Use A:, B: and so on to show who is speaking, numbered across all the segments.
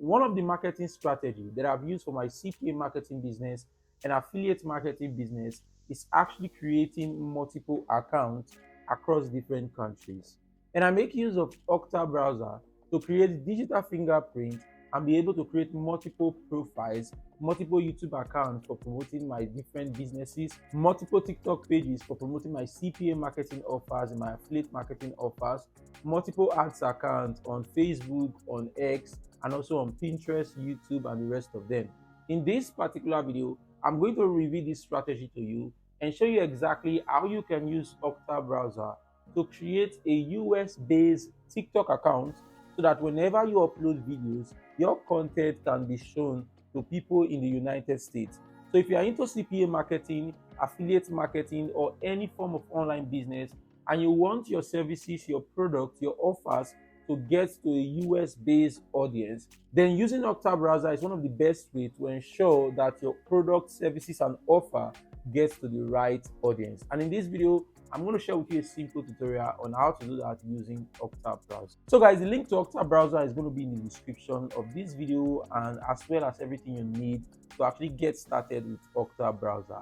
A: one of the marketing strategy that I've used for my CPA marketing business and affiliate marketing business is actually creating multiple accounts across different countries. And I make use of Octa browser to create digital fingerprint and be able to create multiple profiles, multiple YouTube accounts for promoting my different businesses, multiple TikTok pages for promoting my CPA marketing offers and my affiliate marketing offers, multiple ads accounts on Facebook, on X, and also on Pinterest, YouTube, and the rest of them. In this particular video, I'm going to reveal this strategy to you and show you exactly how you can use Octa browser to create a US-based TikTok account so that whenever you upload videos, your content can be shown to people in the United States. So if you are into CPA marketing, affiliate marketing, or any form of online business, and you want your services, your products, your offers to get to a US-based audience, then using Octa browser is one of the best ways to ensure that your product, services, and offer gets to the right audience. And in this video, I'm going to share with you a simple tutorial on how to do that using Octa browser. So guys, the link to Octa browser is going to be in the description of this video, and as well as everything you need to actually get started with Octa browser.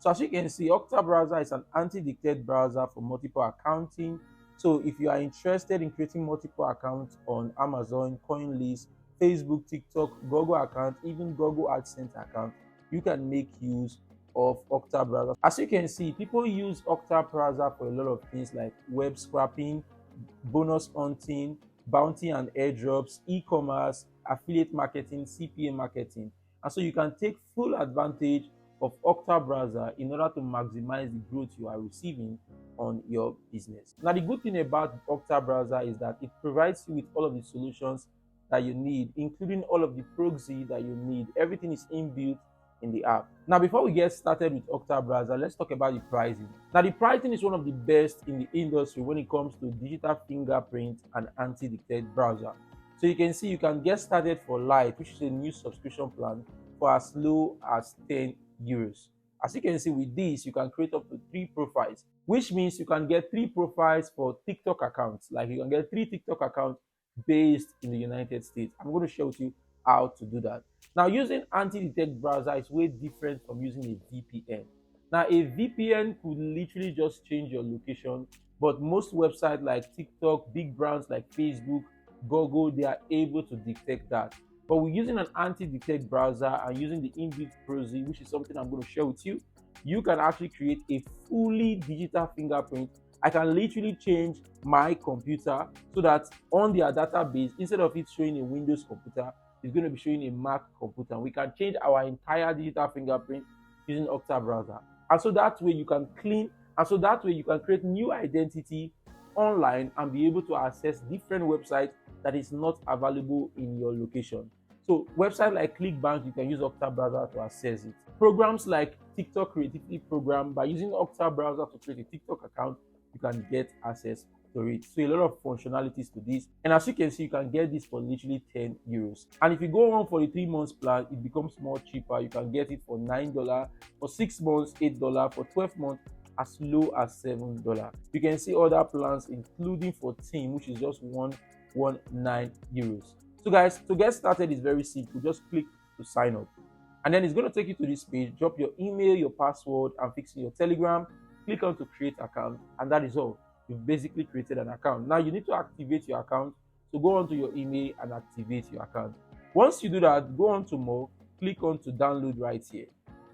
A: So as you can see, Octa browser is an anti-dictate browser for multiple accounting. So if you are interested in creating multiple accounts on Amazon, CoinList, Facebook, TikTok, Google account, even Google AdSense account, you can make use of Octa browser. As you can see, people use Octa browser for a lot of things like web scraping, bonus hunting, bounty and airdrops, e-commerce, affiliate marketing, CPA marketing. And so you can take full advantage of Octa browser in order to maximize the growth you are receiving on your business. Now, the good thing about Octa browser is that it provides you with all of the solutions that you need, including all of the proxy that you need. Everything is inbuilt in the app. Now, before we get started with Octa browser, let's talk about the pricing. Now, the pricing is one of the best in the industry when it comes to digital fingerprint and anti-dictate browser. So you can see you can get started for Lite, which is a new subscription plan, for as low as 10 euros. As you can see, with this, you can create up to 3 profiles, which means you can get 3 profiles for TikTok accounts. Like you can get 3 TikTok accounts based in the United States. I'm going to share with you how to do that. Now, using anti-detect browser is way different from using a VPN. Now, a VPN could literally just change your location, but most websites like TikTok, big brands like Facebook, Google, they are able to detect that. But we're using an anti-detect browser and using the inbuilt proxy, which is something I'm going to share with you, you can actually create a fully digital fingerprint. I can literally change my computer so that on their database, instead of it showing a Windows computer, it's going to be showing a Mac computer. We can change our entire digital fingerprint using Octa browser. And so that way you can clean, and so that way you can create new identity online and be able to access different websites that is not available in your location. So websites like ClickBank, you can use Octa browser to access it. Programs like TikTok Creativity Program, by using Octa browser to create a TikTok account, you can get access to it. So a lot of functionalities to this. And as you can see, you can get this for literally 10 euros. And if you go on for the 3 months plan, it becomes more cheaper. You can get it for $9, for 6 months, $8, for 12 months, as low as $7. You can see other plans, including for team, which is just 119 euros. So guys, to get started is very simple. Just click to sign up, and then it's going to take you to this page. Drop your email, your password, and fix in your Telegram. Click on to create account, and that is all. You've basically created an account. Now you need to activate your account. So go on to your email and activate your account. Once you do that, go on to more, click on to download right here.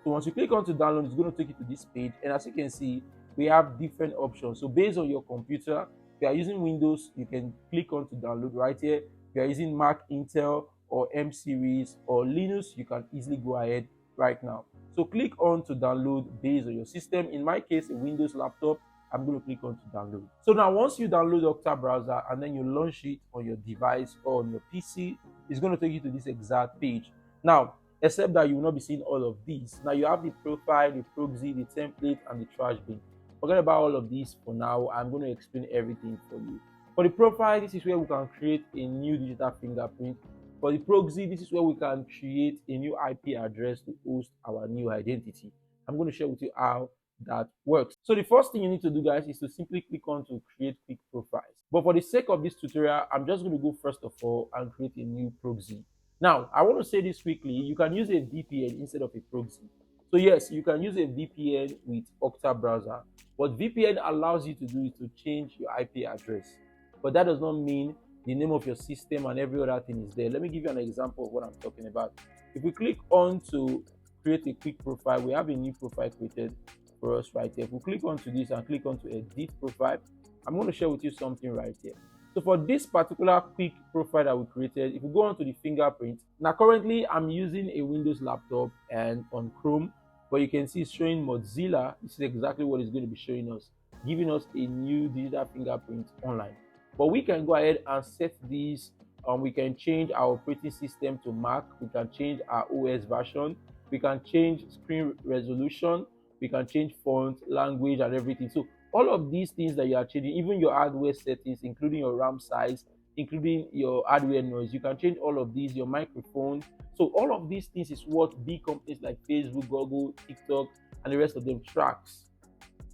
A: So once you click on to download, it's going to take you to this page, and as you can see, we have different options. So based on your computer, if you are using Windows, you can click on to download right here. If you are using Mac, Intel, or M series, or Linux, you can easily go ahead right now. So click on to download based on your system. In my case, a Windows laptop, I'm going to click on to download. So now once you download Octa browser and then you launch it on your device or on your PC, it's going to take you to this exact page. Now, except that you will not be seeing all of these. Now you have the profile, the proxy, the template, and the trash bin. Forget about all of these for now. I'm going to explain everything for you. For the profile, this is where we can create a new digital fingerprint. For the proxy, this is where we can create a new IP address to host our new identity. I'm going to share with you how that works. So the first thing you need to do, guys, is to simply click on to create quick profiles. But for the sake of this tutorial, I'm just going to go first of all and create a new proxy. Now, I want to say this quickly. You can use a VPN instead of a proxy. So yes, you can use a VPN with Octa browser. What VPN allows you to do is to change your IP address. But that does not mean the name of your system and every other thing is there. Let me give you an example of what I'm talking about. If we click on to create a quick profile, we have a new profile created for us right here. If we click onto this and click onto edit profile, I'm going to share with you something right here. So for this particular quick profile that we created, if we go onto the fingerprint, now currently I'm using a Windows laptop and on Chrome, but you can see it's showing Mozilla. This is exactly what it's going to be showing us, giving us a new digital fingerprint online. But we can go ahead and set these. We can change our operating system to Mac. We can change our OS version. We can change screen resolution. We can change font, language, and everything. So all of these things that you are changing, even your hardware settings, including your RAM size, including your hardware noise, you can change all of these, your microphone. So all of these things is what big companies like Facebook, Google, TikTok, and the rest of them tracks.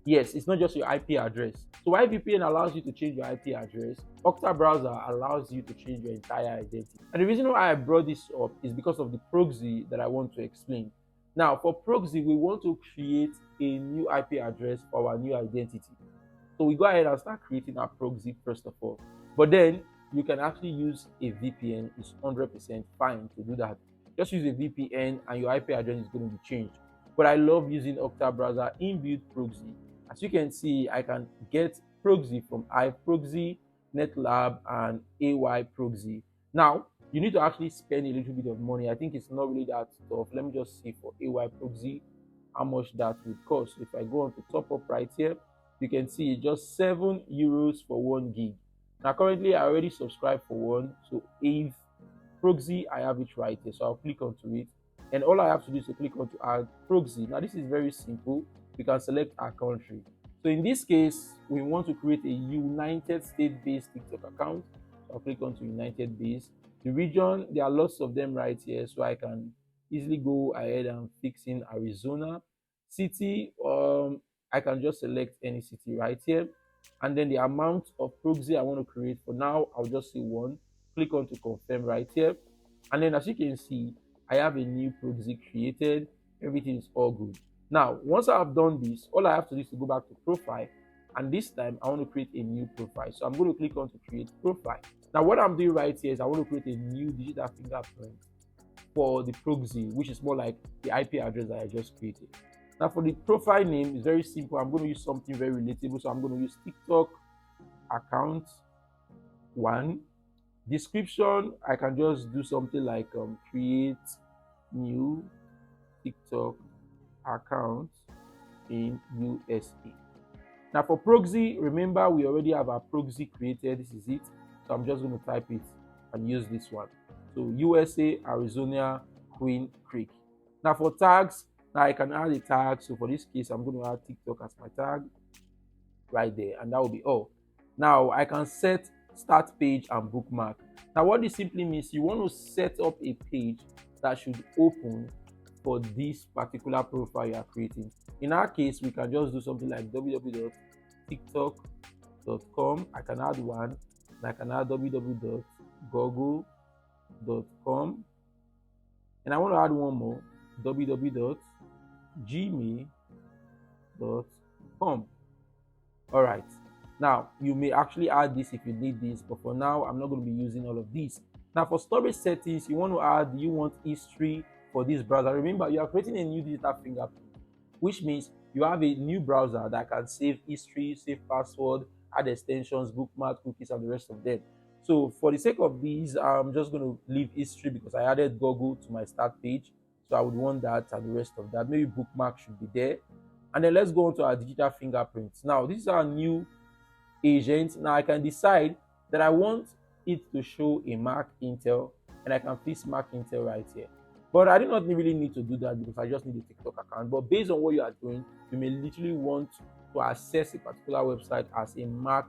A: Yes, it's not just your IP address. So while VPN allows you to change your IP address, Octa browser allows you to change your entire identity. And the reason why I brought this up is because of the proxy that I want to explain. Now, for proxy, we want to create a new IP address for our new identity. So we go ahead and start creating our proxy first of all. But then you can actually use a VPN. It's 100% fine to do that. Just use a VPN and your IP address is going to be changed. But I love using Octa browser inbuilt proxy. As you can see, I can get proxy from iProxy, NetLab, and AY proxy. Now, you need to actually spend a little bit of money. I think it's not really that tough. Let me just see for AY proxy how much that would cost. If I go on to top up right here, you can see just €7 for 1 gig. Now, currently, I already subscribed for one. So, if proxy, I have it right here. So, I'll click onto it. And all I have to do is to click on to add proxy. Now, this is very simple. We can select our country. So in this case, we want to create a United States-based TikTok account. So I'll click on to United base. The region, there are lots of them right here, so I can easily go ahead and fix in Arizona. City, I can just select any city right here. And then the amount of proxy I want to create, for now, I'll just say one. Click on to confirm right here. And then as you can see, I have a new proxy created. Everything is all good. Now, once I have done this, all I have to do is to go back to profile. And this time, I want to create a new profile. So I'm going to click on to create profile. Now, what I'm doing right here is I want to create a new digital fingerprint for the proxy, which is more like the IP address that I just created. Now, for the profile name, it's very simple. I'm going to use something very relatable. So I'm going to use TikTok account 1. Description, I can just do something like create new TikTok account in USA. Now for proxy, remember we already have our proxy created. This is it. So I'm just going to type it and use this one. So USA, Arizona, Queen Creek. Now for tags, now I can add a tag. So for this case, I'm going to add TikTok as my tag right there, and that will be all. Now I can set start page and bookmark. Now what this simply means, you want to set up a page that should open for this particular profile you are creating. In our case, we can just do something like www.tiktok.com. I can add one, and I can add www.google.com, and I want to add one more, www.gmail.com. All right. Now, you may actually add this if you need this, but for now, I'm not going to be using all of these. Now, for storage settings, you want to add, you want history for this browser. Remember, you are creating a new digital fingerprint, which means you have a new browser that can save history, save password, add extensions, bookmark, cookies, and the rest of them. So for the sake of these, I'm just going to leave history because I added Google to my start page. So I would want that and the rest of that. Maybe bookmark should be there. And then let's go on to our digital fingerprints. Now, this is our new agent. Now I can decide that I want it to show a Mac Intel, and I can fix Mac Intel right here. But I do not really need to do that because I just need a TikTok account. But based on what you are doing, you may literally want to access a particular website as a Mac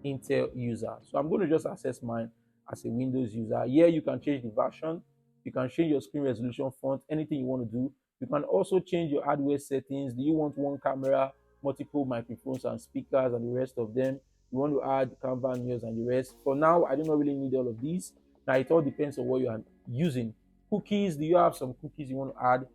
A: Intel user. So I'm going to just access mine as a Windows user. Here you can change the version, you can change your screen resolution, font, anything you want to do. You can also change your hardware settings. Do you want one camera, multiple microphones and speakers and the rest of them? You want to add Canva news and the rest. For now, I do not really need all of these. Now it all depends on what you are using. Cookies, do you have some cookies you want to add?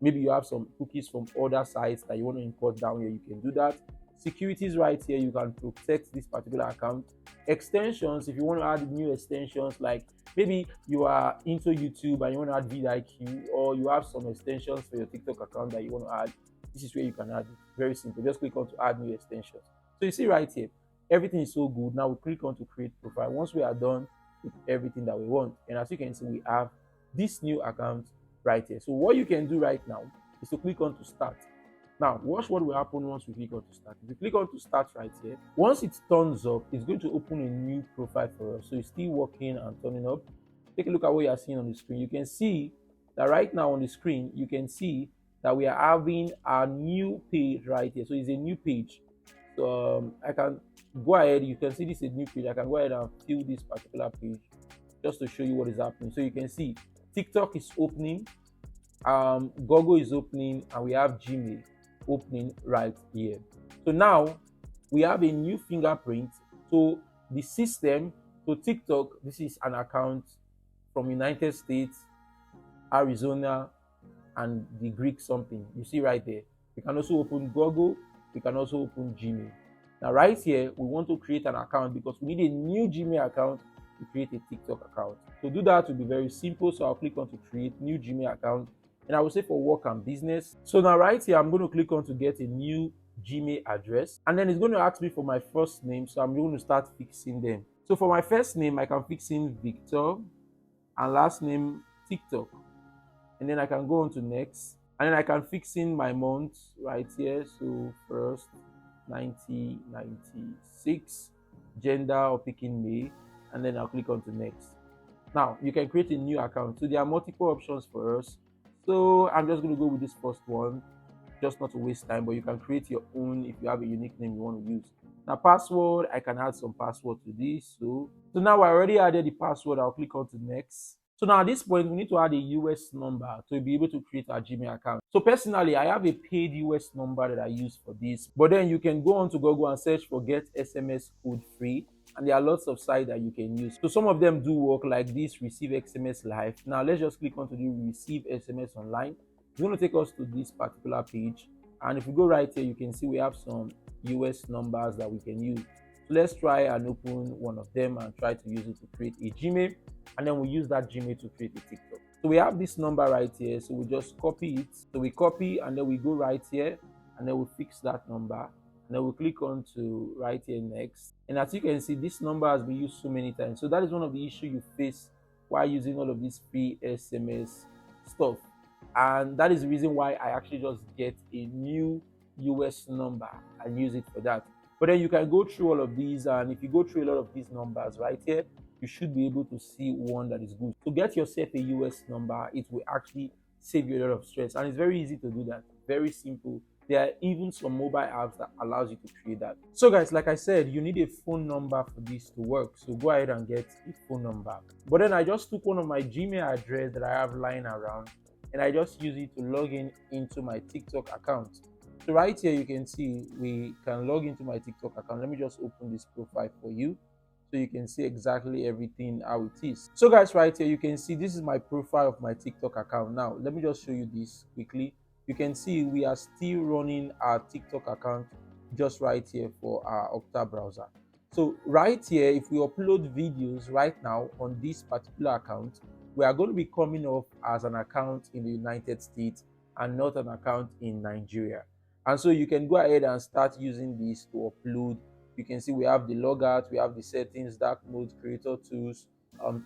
A: Maybe you have some cookies from other sites that you want to import down here, you can do that. Securities right here, you can protect this particular account. Extensions, if you want to add new extensions, like maybe you are into YouTube and you want to add vidIQ, or you have some extensions for your TikTok account that you want to add, this is where you can add it. Very simple. Just click on to add new extensions. So you see right here, everything is so good. Now we click on to create profile. Once we are done with everything that we want, and as you can see, we have this new account right here. So what you can do right now is to click on to start. Now watch what will happen once we click on to start. If you click on to start right here, once it turns up, it's going to open a new profile for us. So it's still working and turning up. Take a look at what you are seeing on the screen. You can see that right now on the screen, you can see that we are having a new page right here. So it's a new page. So I can go ahead, you can see this is a new page. I can go ahead and fill this particular page just to show you what is happening. So you can see TikTok is opening, Google is opening, and we have Gmail opening right here. So now we have a new fingerprint. So the system, so TikTok, this is an account from United States, Arizona, and the Greek something. You see right there. We can also open Google. We can also open Gmail. Now right here, we want to create an account because we need a new Gmail account to create a TikTok account. To do that will be very simple. So I'll click on to create new Gmail account, and I will say for work and business. So now right here, I'm going to click on to get a new Gmail address, and then it's going to ask me for my first name. So I'm going to start fixing them. So for my first name, I can fix in Victor, and last name TikTok, and then I can go on to next, and then I can fix in my month right here. So first 1996, gender or picking May, and then I'll click on to next. Now you can create a new account. So there are multiple options for us. So I'm just going to go with this first one, just not to waste time, but you can create your own if you have a unique name you want to use. Now password, I can add some password to this. So now I already added the password. I'll click on to next. So now at this point, we need to add a US number to be able to create our Gmail account. So personally, I have a paid US number that I use for this. But then you can go on to Google and search for get SMS code free. And there are lots of sites that you can use. So some of them do work like this, receive SMS live. Now let's just click on to do receive SMS online. It's going to take us to this particular page. And if you go right here, you can see we have some US numbers that we can use. So let's try and open one of them and try to use it to create a Gmail. And then we use that Gmail to create a TikTok. So we have this number right here. So we just copy it. So we copy and then we go right here and then we fix that number. And then we click on to right here next. And as you can see, this number has been used so many times. So that is one of the issues you face while using all of this free SMS stuff. And that is the reason why I actually just get a new US number and use it for that. But then you can go through all of these, and if you go through a lot of these numbers right here, you should be able to see one that is good. So get yourself a US number. It will actually save you a lot of stress, and it's very easy to do that. Very simple. There are even some mobile apps that allows you to create that. So guys, like I said, you need a phone number for this to work. So go ahead and get a phone number. But then I just took one of my Gmail address that I have lying around, and I just use it to log in into my TikTok account. So right here, you can see we can log into my TikTok account. Let me just open this profile for you so you can see exactly everything how it is. So guys, right here, you can see this is my profile of my TikTok account. Now, let me just show you this quickly. You can see we are still running our TikTok account just right here for our Octa browser. So right here, if we upload videos right now on this particular account, we are going to be coming off as an account in the United States and not an account in Nigeria. And so you can go ahead and start using this to upload. You can see we have the logout, we have the settings, dark mode, creator tools,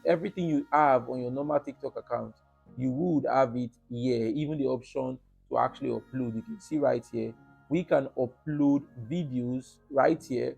A: everything you have on your normal TikTok account, you would have it here. Even the option to actually upload, you can see right here, we can upload videos right here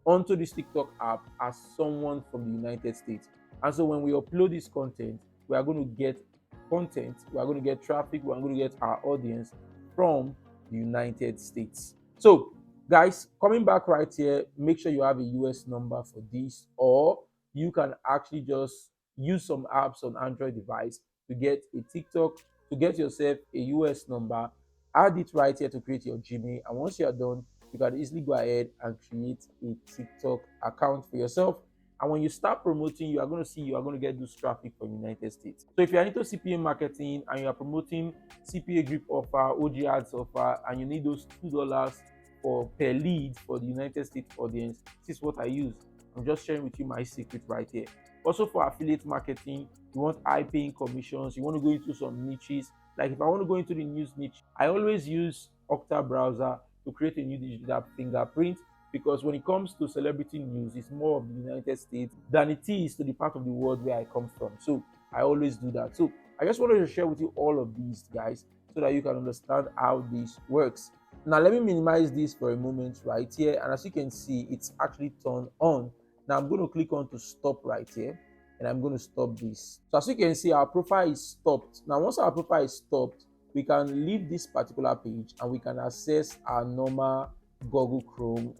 A: onto this TikTok app as someone from the United States. And so when we upload this content, we are going to get content, we are going to get traffic, we are going to get our audience from the United States. So guys, coming back right here, make sure you have a US number for this, or you can actually just use some apps on Android device to get a TikTok, to get yourself a US number, add it right here to create your Gmail. And once you're done, you can easily go ahead and create a TikTok account for yourself And when you start promoting, you are going to see you are going to get this traffic from United States. So if you are into CPA marketing and you are promoting CPA grip offer, OG ads offer, and you need those $2 for per lead for the United States audience, this is what I use. I'm just sharing with you my secret right here. Also for affiliate marketing, you want high paying commissions, you want to go into some niches. Like if I want to go into the news niche, I always use Octa browser to create a new digital fingerprint, because when it comes to celebrity news, it's more of the United States than it is to the part of the world where I come from. So I always do that. So I just wanted to share with you all of these, guys, so that you can understand how this works. Now let me minimize this for a moment right here, and as you can see, it's actually turned on. Now I'm going to click on to stop right here, and I'm going to stop this. So as you can see, our profile is stopped. Now once our profile is stopped, we can leave this particular page and we can access our normal Google Chrome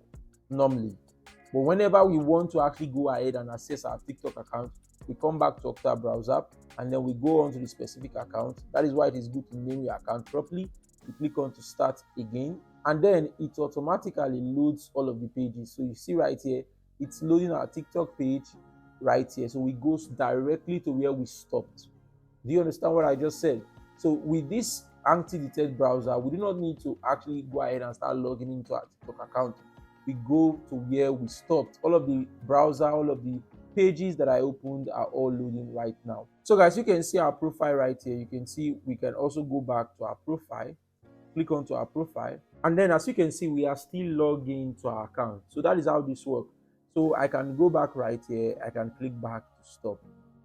A: normally. But whenever we want to actually go ahead and access our TikTok account, we come back to Octa browser and then we go on to the specific account. That is why it is good to name your account properly. You click on to start again, and then it automatically loads all of the pages. So you see right here, it's loading our TikTok page right here. So we go directly to where we stopped. Do you understand what I just said? So with this anti-detect browser, we do not need to actually go ahead and start logging into our TikTok account. We go to where we stopped. All of the browser, all of the pages that I opened are all loading right now. So guys, you can see our profile right here. You can see we can also go back to our profile, click onto our profile, and then as you can see, we are still logged into our account. So that is how this works. So I can go back right here, I can click back to stop.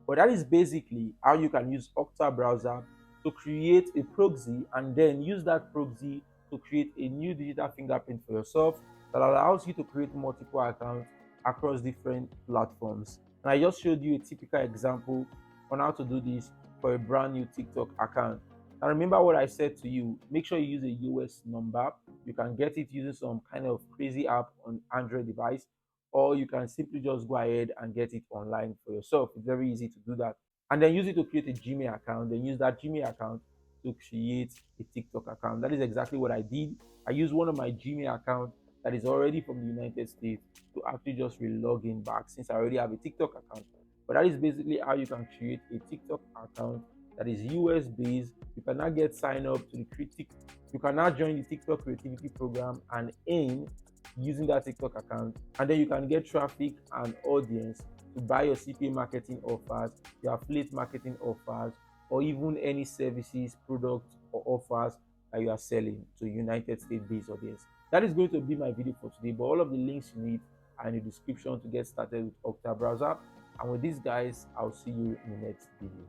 A: But that is basically how you can use Octa browser to create a proxy and then use that proxy to create a new digital fingerprint for yourself that allows you to create multiple accounts across different platforms. And I just showed you a typical example on how to do this for a brand new TikTok account. And remember what I said to you, make sure you use a US number. You can get it using some kind of crazy app on Android device, or you can simply just go ahead and get it online for yourself. It's very easy to do that. And then use it to create a Gmail account, then use that Gmail account to create a TikTok account. That is exactly what I did. I used one of my Gmail accounts that is already from the United States to actually just re-log in back, since I already have a TikTok account. But that is basically how you can create a TikTok account that is US based. You can now get signed up to the critic. You can now join the TikTok creativity program and earn using that TikTok account. And then you can get traffic and audience to buy your CPA marketing offers, your affiliate marketing offers, or even any services, products, or offers that you are selling to United States based audience. That is going to be my video for today, but all of the links you need are in the description to get started with Octa browser. And with this, guys, I'll see you in the next video.